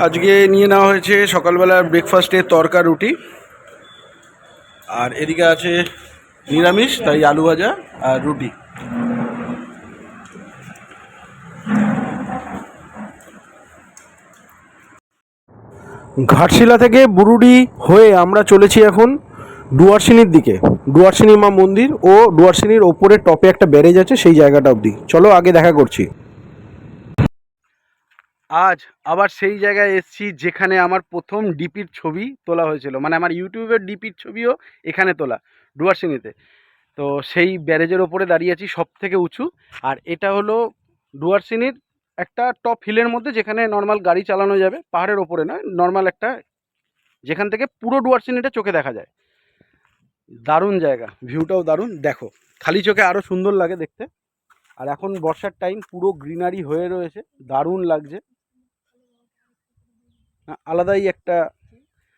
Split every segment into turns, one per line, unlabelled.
আজকে নিয়ে নেওয়া হয়েছে সকালবেলার ব্রেকফাস্টে তরকা রুটি, আর এদিকে আছে নিরামিষ, তাই আলু ভাজা আর রুটি। ঘাটশিলা থেকে বুরুডি হয়ে আমরা চলেছি এখন ডুয়ার্সিনির দিকে। ডুয়ার্সিনি মা মন্দির ও ডুয়ার্সিনির ওপরে টপে একটা ব্যারেজ আছে, সেই জায়গাটা অবধি চলো, আগে দেখা করছি। আজ আবার সেই জায়গায় এসেছি যেখানে আমার প্রথম ডিপির ছবি তোলা হয়েছিল, মানে আমার ইউটিউবের ডিপির ছবিও এখানে তোলা, ডুয়ার্সিনিতে। তো সেই ব্যারেজের ওপরে দাঁড়িয়েছি, সব থেকে উঁচু। আর এটা হলো ডুয়ার্সিনির একটা টপ হিলের মধ্যে, যেখানে নর্মাল গাড়ি চালানো যাবে, পাহাড়ের ওপরে নয়, নর্মাল একটা, যেখান থেকে পুরো ডুয়ার্সিনিটা চোখে দেখা যায়। দারুণ জায়গা, ভিউটাও দারুণ, দেখো খালি চোখে আরও সুন্দর লাগে দেখতে। আর এখন বর্ষার টাইম, পুরো গ্রিনারি হয়ে রয়েছে, দারুণ লাগছে, আলাদাই একটা।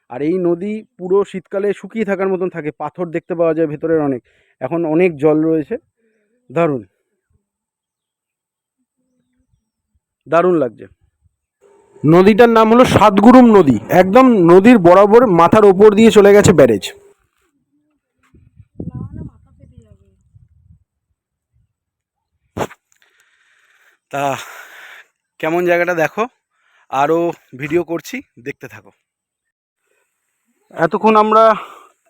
আর এই নদী পুরো শীতকালে শুকিয়ে থাকার মতন থাকে, পাথর দেখতে পাওয়া যায় ভেতরের অনেক, এখন অনেক জল রয়েছে, দারুণ দারুণ লাগছে। নদীটার নাম হলো সাতগুরুম নদী, একদম নদীর বরাবর মাথার ওপর দিয়ে চলে গেছে ব্যারেজ। তা কেমন জায়গাটা দেখো, আরও ভিডিও করছি, দেখতে থাকো। এতক্ষণ আমরা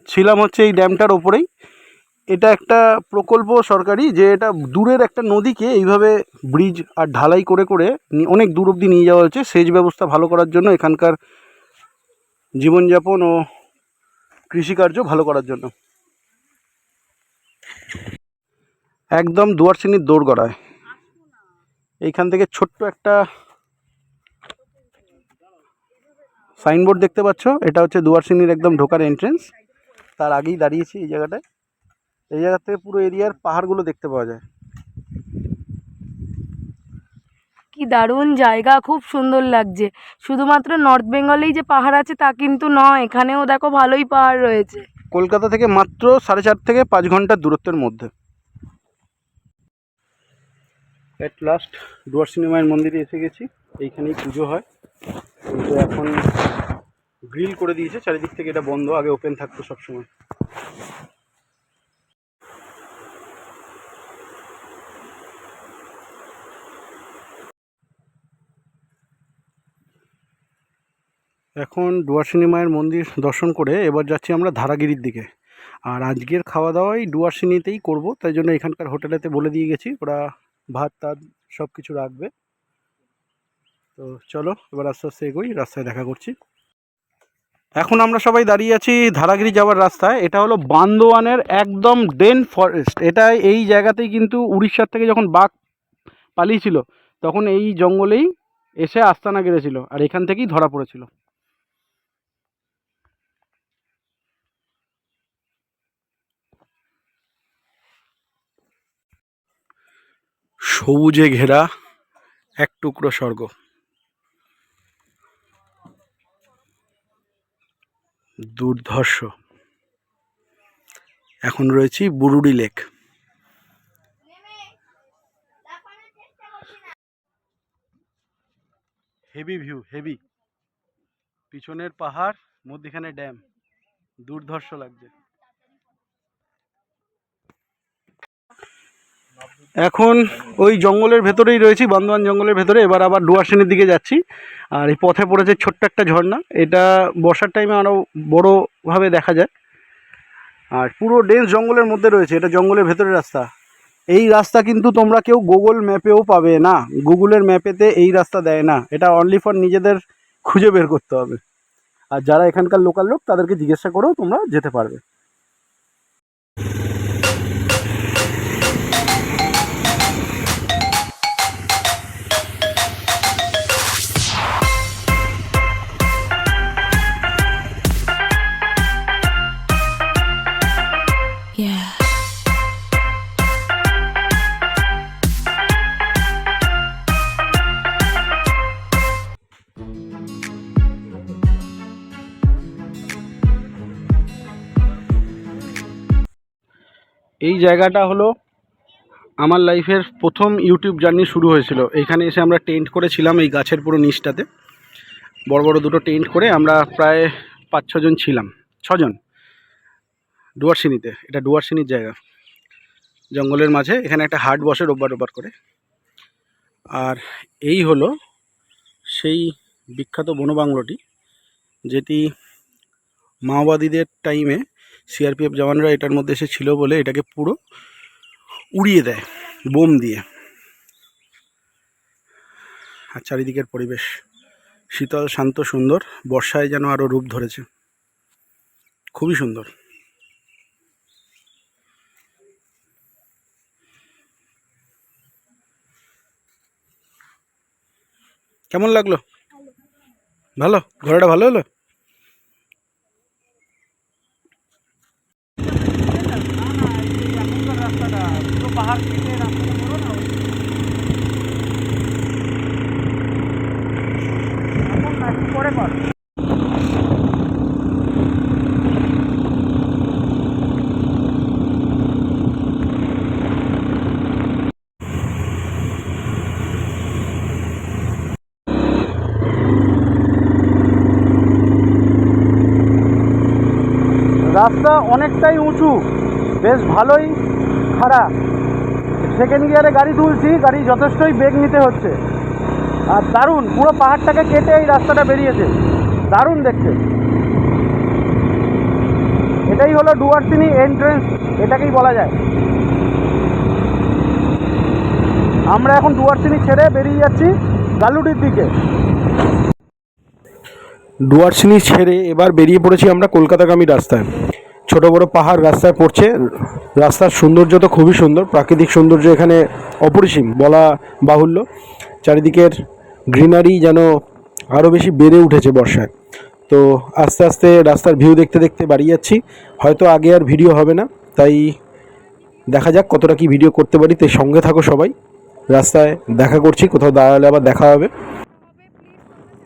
ছিলাম হচ্ছে এই ড্যামটার ওপরেই। এটা একটা প্রকল্প সরকারি, যে এটা দূরের একটা নদীকে এইভাবে ব্রিজ আর ঢালাই করে করে অনেক দূর অবধি নিয়ে যাওয়া হচ্ছে, সেচ ব্যবস্থা ভালো করার জন্য, এখানকার জীবনযাপন ও কৃষিকার্য ভালো করার জন্য। একদম ডুয়ার্সিনির দোরগড়ায় এইখান থেকে ছোট্ট একটা সাইনবোর্ড দেখতে পাচ্ছ, এটা হচ্ছে ডুয়ার্সিনির একদম ঢোকার এন্ট্রেন্স। তার আগেই দাঁড়িয়েছি এই জায়গাটায়। এই জায়গা থেকে পুরো এরিয়ার পাহাড়গুলো দেখতে পাওয়া যায়।
কি দারুণ জায়গা, খুব সুন্দর লাগছে। শুধুমাত্র নর্থ বেঙ্গলেই যে পাহাড় আছে তা কিন্তু নয়, এখানেও দেখো ভালোই পাহাড় রয়েছে।
কলকাতা থেকে মাত্র 4.5 থেকে 5 ঘন্টার দূরত্বের মধ্যে। এট লাস্ট ডুয়ার্সিনি মায়ের মন্দিরে এসে গেছি, এইখানেই পুজো হয়, কিন্তু এখন গ্রিল করে দিয়েছে চারিদিক থেকে, এটা বন্ধ, আগে ওপেন থাকতো সবসময়। এখন ডুয়ার্সিনি মায়ের মন্দির দর্শন করে এবার যাচ্ছি আমরা ধারাগিরির দিকে। আর আজকের খাওয়া দাওয়াই ডুয়ার্সিনিতেই করব, তাই জন্য এখানকার হোটেলেতে বলে দিয়ে গেছি, ওরা ভাত টাত সব কিছু রাখবে। তো চলো এবার আস্তে আস্তে এগোই, রাস্তায় দেখা করছি। এখন আমরা সবাই দাঁড়িয়ে আছি ধারাগিরি যাওয়ার রাস্তায়। এটা হলো বান্দোয়ানের একদম ডেন ফরেস্ট। এটা এই জায়গাতেই কিন্তু উড়িষ্যার থেকে যখন বাঘ পালিয়েছিল, তখন এই জঙ্গলেই এসে আস্তানা গেড়েছিল, আর এখান থেকেই ধরা পড়েছিল। সবুজে ঘেরা এক টুকরো স্বর্গ, দুর্ধর্ষ। এখন রয়েছি Burudi lake. Heavy view, heavy, পিছনের পাহাড়, মধ্যখানে ড্যাম, দুর্ধর্ষ লাগছে। এখন ওই জঙ্গলের ভেতরেই রয়েছি, বান্দোয়ান জঙ্গলের ভেতরে। এবার আবার ডুয়ার্সিনির দিকে যাচ্ছি। আর এই পথে পড়েছে ছোট্ট একটা ঝর্ণা, এটা বর্ষার টাইমে আরও বড়োভাবে দেখা যায়। আর পুরো ডেন্স জঙ্গলের মধ্যে রয়েছে, এটা জঙ্গলের ভেতরের রাস্তা। এই রাস্তা কিন্তু তোমরা কেউ গুগল ম্যাপেও পাবে না, গুগলের ম্যাপেতে এই রাস্তা দেয় না, এটা অনলি ফর নিজেদের খুঁজে বের করতে হবে। আর যারা এখানকার লোকাল লোক, তাদেরকে জিজ্ঞাসা করেও তোমরা যেতে পারবে। এই জায়গাটা হলো আমার লাইফের প্রথম ইউটিউব জার্নি শুরু হয়েছিল। এইখানে এসে আমরা টেন্ট করেছিলাম এই গাছের পুরো নিচটাতে। বড় বড় দুটো টেন্ট করে আমরা প্রায় 5-6 জন ছিলাম, 6 জন ডুয়ার্সিনিতে। এটা ডুয়ার্সিনির জায়গা, জঙ্গলের মাঝে। এখানে একটা হাট বসে রোববার রোববার করে। আর এই হলো সেই বিখ্যাত বনবাংলোটি, যেটি মাওবাদীদের টাইমে সিআরপিএফ জওয়ানরা এটার মধ্যে এসে ছিল বলে এটাকে পুরো উড়িয়ে দেয় বোম দিয়ে। আর চারিদিকের পরিবেশ শীতল, শান্ত, সুন্দর। বর্ষায় যেন আরও রূপ ধরেছে, খুবই সুন্দর। কেমন লাগলো? ভালো? ঘোরাটা ভালো হলো? রাস্তা অনেকটাই উঁচু, বেশ ভালোই খারাপ। সেকেন্ড গিয়ারে গাড়ি তুলছি, গাড়ি যথেষ্টই বেগ নিতে হচ্ছে। আর দারুণ, পুরো পাহাড়টাকে কেটে এই রাস্তাটা বেরিয়েছে, দারুণ দেখতে। এটাই হলো ডুয়ার্সিনি এন্ট্রেন্স, এটাকেই বলা যায়। আমরা এখন ডুয়ার্সিনি ছেড়ে বেরিয়ে যাচ্ছি গালুডির দিকে। ডুয়ার্সিনি ছেড়ে এবার বেরিয়ে পড়েছি আমরা কলকাতাগামী রাস্তায়। ছোট বড় পাহাড় রাস্তায় পড়ছে। রাস্তার সৌন্দর্য তো খুবই সুন্দর, প্রাকৃতিক সৌন্দর্য এখানে অপরিসীম, বলা বাহুল্য। চারিদিকের গ্রিনারি যেন আরও বেশি বেড়ে উঠেছে বর্ষায়। তো আস্তে আস্তে রাস্তার ভিউ দেখতে দেখতে বাড়ি যাচ্ছি। হয়তো আগে আর ভিডিও হবে না, তাই দেখা যাক কতটা কি ভিডিও করতে পারি। তাই সঙ্গে থাকো সবাই। রাস্তায় দেখা করছি, কোথাও দাঁড়ালে আবার দেখা হবে।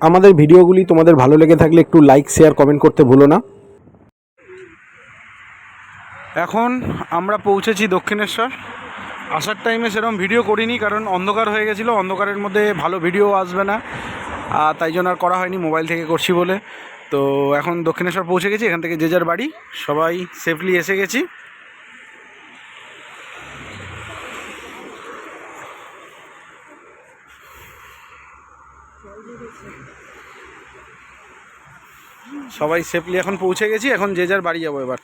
আমাদের ভিডিওগুলি তোমাদের ভালো লেগে থাকলে একটু লাইক, শেয়ার, কমেন্ট করতে ভুলো না। এখন আমরা পৌঁছেছি দক্ষিণেশ্বর। আসার টাইমে সেরকম ভিডিও করিনি, কারণ অন্ধকার হয়ে গেছিলো। অন্ধকারের মধ্যে ভালো ভিডিও আসবে না, তাই জন্য আর করা হয়নি, মোবাইল থেকে করছি বলে। তো এখন দক্ষিণেশ্বর পৌঁছে গেছি। এখান থেকে যে যার বাড়ি, সবাই সেফলি এসে গেছি। সবাই সেফলি এখন পৌঁছে গেছি, এখন যে যার বাড়ি যাবো এবার।